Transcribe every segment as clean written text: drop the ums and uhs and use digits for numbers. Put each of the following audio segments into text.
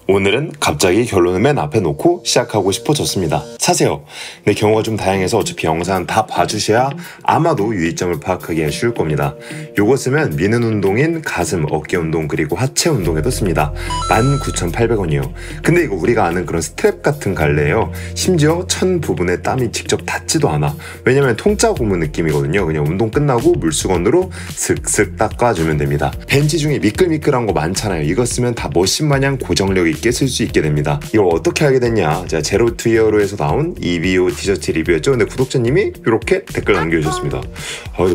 오늘은 갑자기 결론을 맨 앞에 놓고 시작하고 싶어졌습니다. 사세요. 내 경우가 좀 다양해서 어차피 영상 다 봐주셔야 아마도 유의점을 파악하기가 쉬울 겁니다. 요거 쓰면 미는 운동인 가슴, 어깨 운동 그리고 하체 운동에도 씁니다. 19,800원이요. 근데 이거 우리가 아는 그런 스트랩 같은 갈래예요. 심지어 천 부분에 땀이 직접 닿지도 않아. 왜냐면 통짜 고무 느낌이거든요. 그냥 운동 끝나고 물수건으로 슥슥 닦아주면 됩니다. 벤치 중에 미끌미끌한 거 많잖아요. 이거 쓰면 다 머신 마냥 고정력이 있게 쓸 수 있게 됩니다. 이걸 어떻게 하게 됐냐? 제가 제로 투 히어로에서 나온 EVO 티셔츠 리뷰였죠. 근데 구독자님이 이렇게 댓글 남겨주셨습니다.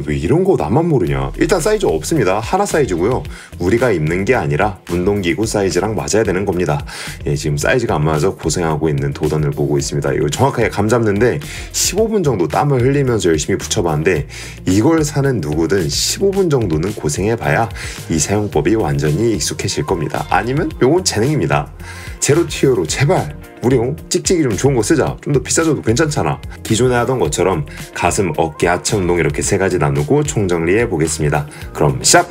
왜 이런 거 나만 모르냐? 일단 사이즈 없습니다. 하나 사이즈고요. 우리가 입는 게 아니라 운동기구 사이즈랑 맞아야 되는 겁니다. 예, 지금 사이즈가 안 맞아서 고생하고 있는 도던을 보고 있습니다. 이거 정확하게 감 잡는데 15분 정도 땀을 흘리면서 열심히 붙여봤는데 이걸 사는 누구든 15분 정도는 고생해봐야 이 사용법이 완전히 익숙해질 겁니다. 아니면 요건 재능입니다. 제로 티어로 제발 우리 찍찍이 좀 좋은 거 쓰자. 좀 더 비싸져도 괜찮잖아. 기존에 하던 것처럼 가슴, 어깨, 하체 운동 이렇게 세 가지 나누고 총정리해 보겠습니다. 그럼 시작!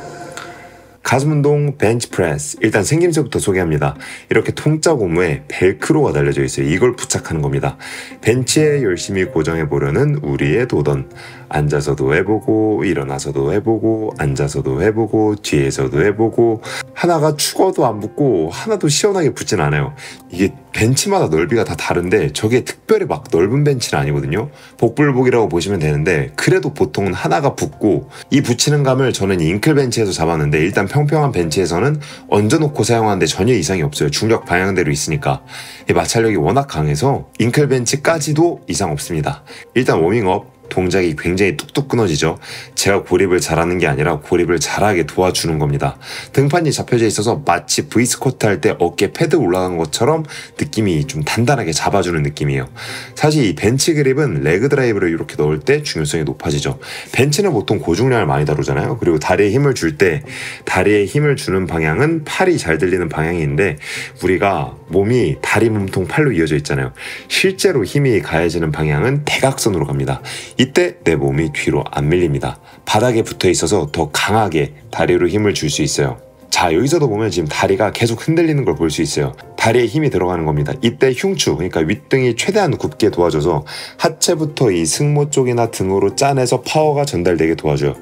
가슴 운동 벤치프레스. 일단 생김새부터 소개합니다. 이렇게 통짜 고무에 벨크로가 달려져 있어요. 이걸 부착하는 겁니다. 벤치에 열심히 고정해 보려는 우리의 도던. 앉아서도 해보고 일어나서도 해보고 앉아서도 해보고 뒤에서도 해보고 하나가 죽어도 안 붙고 하나도 시원하게 붙진 않아요. 이게 벤치마다 넓이가 다 다른데 저게 특별히 막 넓은 벤치는 아니거든요. 복불복이라고 보시면 되는데 그래도 보통은 하나가 붙고 이 붙이는 감을 저는 잉클 벤치에서 잡았는데 일단 평평한 벤치에서는 얹어놓고 사용하는데 전혀 이상이 없어요. 중력 방향대로 있으니까. 이 마찰력이 워낙 강해서 잉클 벤치까지도 이상 없습니다. 일단 워밍업 동작이 굉장히 뚝뚝 끊어지죠. 제가 고립을 잘하는 게 아니라 고립을 잘하게 도와주는 겁니다. 등판이 잡혀져 있어서 마치 V스쿼트 할 때 어깨 패드 올라간 것처럼 느낌이 좀 단단하게 잡아주는 느낌이에요. 사실 이 벤치 그립은 레그 드라이브를 이렇게 넣을 때 중요성이 높아지죠. 벤치는 보통 고중량을 많이 다루잖아요. 그리고 다리에 힘을 줄 때 다리에 힘을 주는 방향은 팔이 잘 들리는 방향인데 우리가 몸이 다리, 몸통, 팔로 이어져 있잖아요. 실제로 힘이 가해지는 방향은 대각선으로 갑니다. 이때 내 몸이 뒤로 안 밀립니다. 바닥에 붙어 있어서 더 강하게 다리로 힘을 줄 수 있어요. 자, 여기서도 보면 지금 다리가 계속 흔들리는 걸 볼 수 있어요. 다리에 힘이 들어가는 겁니다. 이때 흉추, 그러니까 윗등이 최대한 굽게 도와줘서 하체부터 이 승모 쪽이나 등으로 짜내서 파워가 전달되게 도와줘요.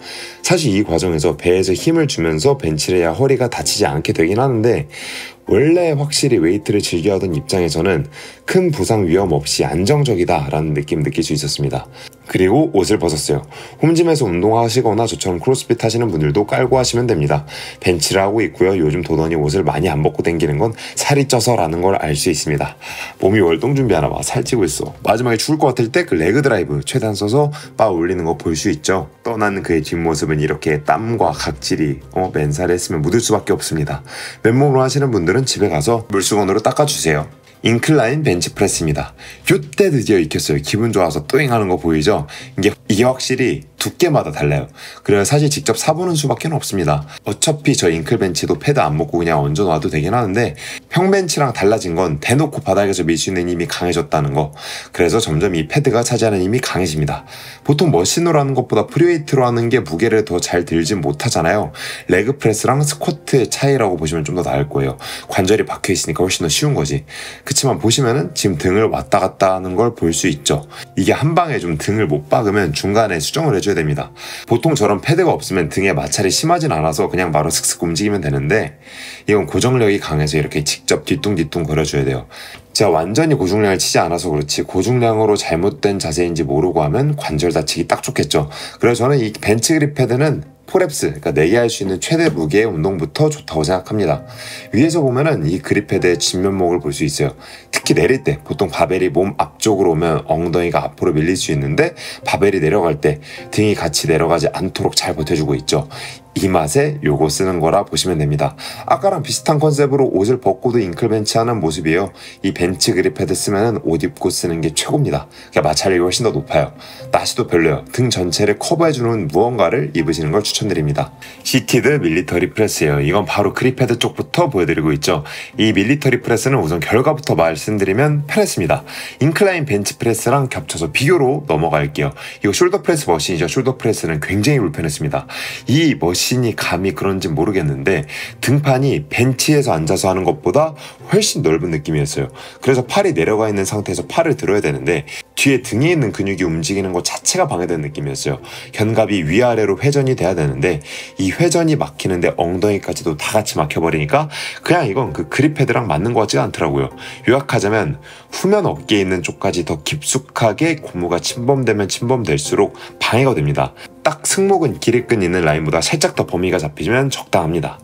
사실 이 과정에서 배에서 힘을 주면서 벤치를 해야 허리가 다치지 않게 되긴 하는데 원래 확실히 웨이트를 즐겨하던 입장에서는 큰 부상 위험 없이 안정적이다 라는 느낌 느낄 수 있었습니다. 그리고 옷을 벗었어요. 홈짐에서 운동하시거나 저처럼 크로스핏 하시는 분들도 깔고 하시면 됩니다. 벤치를 하고 있고요. 요즘 도던이 옷을 많이 안 벗고 다니는 건 살이 쪄서 라는 걸 알 수 있습니다. 몸이 월동 준비하나 봐. 살찌고 있어. 마지막에 죽을 것 같을 때 그 레그 드라이브 최대한 써서 바 올리는 거 볼 수 있죠. 떠나는 그의 뒷모습은 이렇게 땀과 각질이 맨살에 했으면 묻을 수밖에 없습니다. 맨몸으로 하시는 분들은 집에 가서 물수건으로 닦아주세요. 인클라인 벤치프레스입니다. 요때 드디어 익혔어요. 기분 좋아서 또잉 하는 거 보이죠? 이게 확실히 두께마다 달라요. 그래서 사실 직접 사보는 수밖에 없습니다. 어차피 저 인클벤치도 패드 안 먹고 그냥 얹어놔도 되긴 하는데 평벤치랑 달라진 건 대놓고 바닥에서 밀 수 있는 힘이 강해졌다는 거. 그래서 점점 이 패드가 차지하는 힘이 강해집니다. 보통 머신으로 하는 것보다 프리웨이트로 하는 게 무게를 더 잘 들진 못하잖아요. 레그 프레스랑 스쿼트의 차이라고 보시면 좀 더 나을 거예요. 관절이 박혀있으니까 훨씬 더 쉬운 거지. 그치만 보시면은 지금 등을 왔다 갔다 하는 걸 볼 수 있죠. 이게 한 방에 좀 등을 못 박으면 중간에 수정을 해줘야 됩니다. 보통 저런 패드가 없으면 등에 마찰이 심하진 않아서 그냥 바로 슥슥 움직이면 되는데 이건 고정력이 강해서 이렇게 직접 뒤뚱뒤뚱 거려줘야 돼요. 제가 완전히 고중량을 치지 않아서 그렇지 고중량으로 잘못된 자세인지 모르고 하면 관절 다치기 딱 좋겠죠. 그래서 저는 이 벤치 그립 패드는 폴랩스, 그러니까 내게 할 수 있는 최대 무게의 운동부터 좋다고 생각합니다. 위에서 보면은 이 그립 패드의 진면목을 볼 수 있어요. 특히 내릴 때 보통 바벨이 몸 앞쪽으로 오면 엉덩이가 앞으로 밀릴 수 있는데 바벨이 내려갈 때 등이 같이 내려가지 않도록 잘 버텨주고 있죠. 이 맛에 요거 쓰는 거라 보시면 됩니다. 아까랑 비슷한 컨셉으로 옷을 벗고도 잉클벤치 하는 모습이에요. 이 벤치 그립 패드 쓰면은 옷 입고 쓰는 게 최고입니다. 그러니까 마찰력이 훨씬 더 높아요. 나시도 별로예요. 등 전체를 커버해주는 무언가를 입으시는 걸 추천드립니다. 시티드 밀리터리 프레스예요. 이건 바로 그립 패드 쪽부터 보여드리고 있죠. 이 밀리터리 프레스는 우선 결과부터 말씀드리면 편했습니다. 인클라인 벤치 프레스랑 겹쳐서 비교로 넘어갈게요. 이거 숄더 프레스 머신이죠. 숄더 프레스는 굉장히 불편했습니다. 이 머신 머신이 감이 그런지 모르겠는데 등판이 벤치에서 앉아서 하는 것보다 훨씬 넓은 느낌이었어요. 그래서 팔이 내려가 있는 상태에서 팔을 들어야 되는데 뒤에 등에 있는 근육이 움직이는 것 자체가 방해되는 느낌이었어요. 견갑이 위아래로 회전이 돼야 되는데 이 회전이 막히는데 엉덩이까지도 다 같이 막혀버리니까 그냥 이건 그 그립 패드랑 맞는 것 같지가 않더라고요. 요약하자면 후면 어깨에 있는 쪽까지 더 깊숙하게 고무가 침범되면 침범될수록 방해가 됩니다. 딱 승모근 길이끈 있는 라인보다 살짝 더 범위가 잡히면 적당합니다.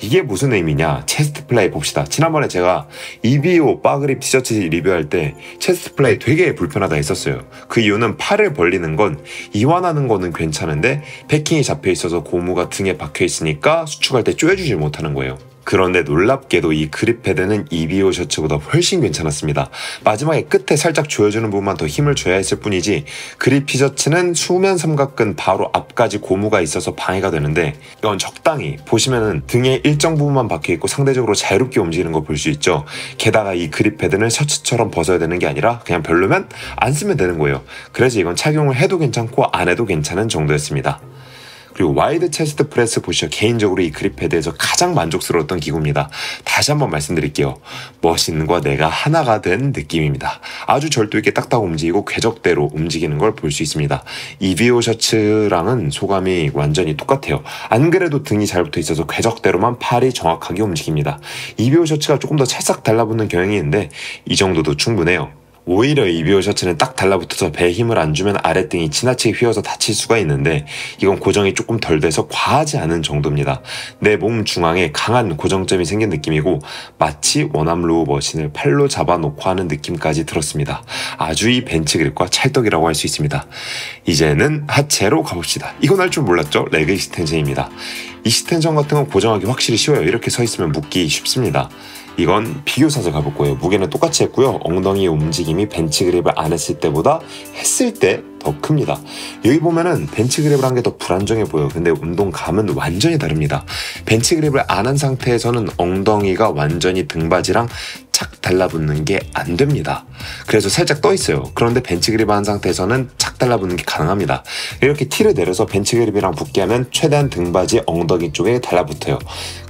이게 무슨 의미냐? 체스트 플라이 봅시다. 지난번에 제가 EVO 바그립 티셔츠 리뷰할 때 체스트 플라이 되게 불편하다 했었어요. 그 이유는 팔을 벌리는 건 이완하는 거는 괜찮은데 패킹이 잡혀 있어서 고무가 등에 박혀 있으니까 수축할 때 조여주질 못하는 거예요. 그런데 놀랍게도 이 그립 패드는 EVO 셔츠보다 훨씬 괜찮았습니다. 마지막에 끝에 살짝 조여주는 부분만 더 힘을 줘야 했을 뿐이지 그립 티셔츠는 수면 삼각근 바로 앞까지 고무가 있어서 방해가 되는데 이건 적당히 보시면은 등에 일정 부분만 박혀있고 상대적으로 자유롭게 움직이는 거 볼 수 있죠. 게다가 이 그립 패드는 셔츠처럼 벗어야 되는 게 아니라 그냥 별로면 안 쓰면 되는 거예요. 그래서 이건 착용을 해도 괜찮고 안 해도 괜찮은 정도였습니다. 그리고 와이드 체스트 프레스 보시죠. 개인적으로 이 그립 패드에서 가장 만족스러웠던 기구입니다. 다시 한번 말씀드릴게요. 머신과 내가 하나가 된 느낌입니다. 아주 절도 있게 딱딱 움직이고 궤적대로 움직이는 걸 볼 수 있습니다. EVO 셔츠랑은 소감이 완전히 똑같아요. 안 그래도 등이 잘 붙어 있어서 궤적대로만 팔이 정확하게 움직입니다. EVO 셔츠가 조금 더 찰싹 달라붙는 경향이 있는데 이 정도도 충분해요. 오히려 EVO 셔츠는 딱 달라붙어서 배에 힘을 안 주면 아랫등이 지나치게 휘어서 다칠 수가 있는데 이건 고정이 조금 덜 돼서 과하지 않은 정도입니다. 내 몸 중앙에 강한 고정점이 생긴 느낌이고 마치 원암로우 머신을 팔로 잡아놓고 하는 느낌까지 들었습니다. 아주 이 벤치 그립과 찰떡이라고 할 수 있습니다. 이제는 하체로 가봅시다. 이건 할 줄 몰랐죠? 레그 익스텐션입니다. 익스텐션 같은 건 고정하기 확실히 쉬워요. 이렇게 서 있으면 묶기 쉽습니다. 이건 비교사서 가볼 거예요. 무게는 똑같이 했고요. 엉덩이의 움직임이 벤치 그립을 안 했을 때보다 했을 때 더 큽니다. 여기 보면은 벤치 그립을 한 게 더 불안정해 보여요. 근데 운동감은 완전히 다릅니다. 벤치 그립을 안 한 상태에서는 엉덩이가 완전히 등받이랑 착 달라붙는 게 안 됩니다. 그래서 살짝 떠 있어요. 그런데 벤치 그립을 한 상태에서는 착 달라붙는 게 가능합니다. 이렇게 티를 내려서 bench 그립이랑 붙게 하면 최대한 등받이 엉덩이 쪽에 달라붙어요.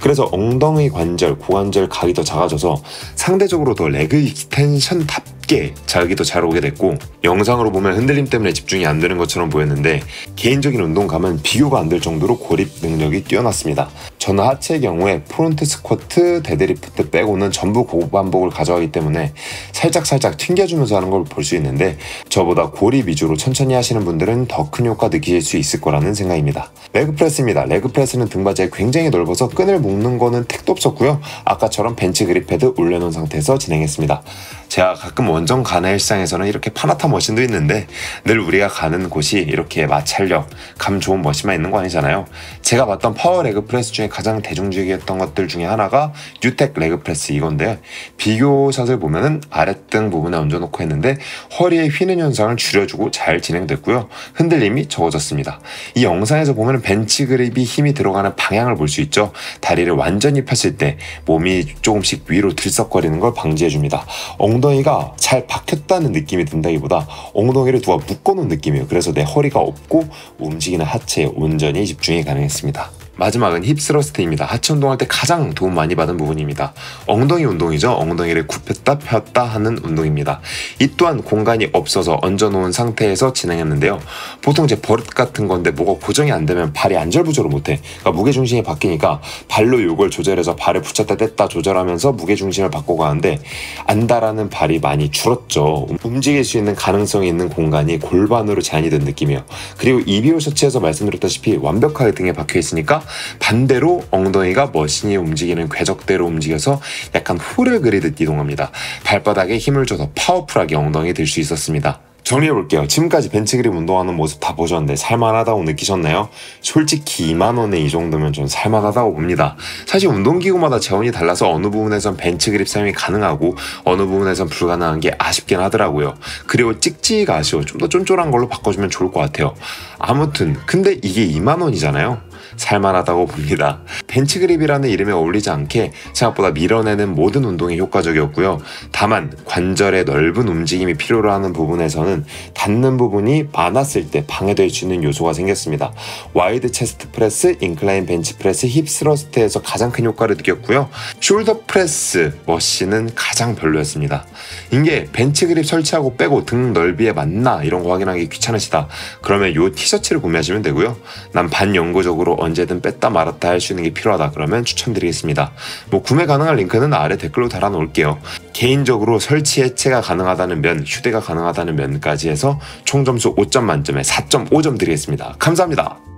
그래서 엉덩이 관절, 고관절 각이 더 작아져서 상대적으로 더 레그 익스텐션답게 자극이 더 잘 오게 됐고, 영상으로 보면 흔들림 때문에 집중이 안 되는 것처럼 보였는데 개인적인 운동감은 비교가 안 될 정도로 고립 능력이 뛰어났습니다. 저는 하체의 경우에 프론트 스쿼트, 데드리프트 빼고는 전부 고반복을 가져가기 때문에 살짝 튕겨주면서 하는 걸 볼 수 있는데, 저보다 고립 위주로 천천히 하시는 분들은 더 큰 효과 느끼실 수 있을 거라는 생각입니다. 레그프레스입니다. 레그프레스는 등받이가 굉장히 넓어서 끈을 묶는 거는 택도 없었고요. 아까처럼 벤치 그립 패드 올려놓은 상태에서 진행했습니다. 제가 가끔 원정 가는 헬스장에서는 이렇게 파나타 머신도 있는데 늘 우리가 가는 곳이 이렇게 마찰력, 감 좋은 머신만 있는 거 아니잖아요. 제가 봤던 파워 레그 프레스 중에 가장 대중적이었던 것들 중에 하나가 뉴텍 레그 프레스 이건데요. 비교샷을 보면은 아랫등 부분에 얹어놓고 했는데 허리에 휘는 현상을 줄여주고 잘 진행됐고요. 흔들림이 적어졌습니다. 이 영상에서 보면은 벤치 그립이 힘이 들어가는 방향을 볼 수 있죠. 다리를 완전히 폈을 때 몸이 조금씩 위로 들썩거리는 걸 방지해줍니다. 엉덩이가 잘 박혔다는 느낌이 든다기보다 엉덩이를 누가 묶어놓은 느낌이에요. 그래서 내 허리가 없고 움직이는 하체에 온전히 집중이 가능했습니다. 마지막은 힙 스러스트입니다. 하체 운동할 때 가장 도움 많이 받은 부분입니다. 엉덩이 운동이죠. 엉덩이를 굽혔다 폈다 하는 운동입니다. 이 또한 공간이 없어서 얹어놓은 상태에서 진행했는데요. 보통 제 버릇 같은 건데 뭐가 고정이 안 되면 발이 안절부절을 못해. 그러니까 무게중심이 바뀌니까 발로 이걸 조절해서 발을 붙였다 뗐다 조절하면서 무게중심을 바꿔가는데 안달하는 발이 많이 줄었죠. 움직일 수 있는 가능성이 있는 공간이 골반으로 제한이 된 느낌이에요. 그리고 EVO 셔츠에서 말씀드렸다시피 완벽하게 등에 박혀있으니까 반대로 엉덩이가 머신이 움직이는 궤적대로 움직여서 약간 홀을 그리듯 이동합니다. 발바닥에 힘을 줘서 파워풀하게 엉덩이 들 수 있었습니다. 정리해볼게요. 지금까지 벤치 그립 운동하는 모습 다 보셨는데 살만하다고 느끼셨나요? 솔직히 2만원에 이 정도면 좀 살만하다고 봅니다. 사실 운동기구마다 재원이 달라서 어느 부분에선 벤치 그립 사용이 가능하고 어느 부분에선 불가능한 게 아쉽긴 하더라고요. 그리고 찍찍이가 아쉬워. 좀 더 쫀쫀한 걸로 바꿔주면 좋을 것 같아요. 아무튼 근데 이게 2만원이잖아요. 살만하다고 봅니다. 벤치 그립이라는 이름에 어울리지 않게 생각보다 밀어내는 모든 운동이 효과적이었고요. 다만 관절의 넓은 움직임이 필요로 하는 부분에서는 닿는 부분이 많았을 때 방해될 수 있는 요소가 생겼습니다. 와이드 체스트 프레스, 인클라인 벤치 프레스, 힙 스러스트에서 가장 큰 효과를 느꼈고요. 숄더 프레스 머신은 가장 별로였습니다. 이게 벤치 그립 설치하고 빼고 등 넓이에 맞나 이런 거 확인하기 귀찮으시다. 그러면 요 티셔츠를 구매하시면 되고요. 난 반영구적으로 언제든 뺐다 말았다 할 수 있는 게 필요하다 그러면 추천드리겠습니다. 뭐 구매 가능한 링크는 아래 댓글로 달아 놓을게요. 개인적으로 설치 해체가 가능하다는 면, 휴대가 가능하다는 면까지 해서 총 점수 5점 만점에 4.5점 드리겠습니다. 감사합니다.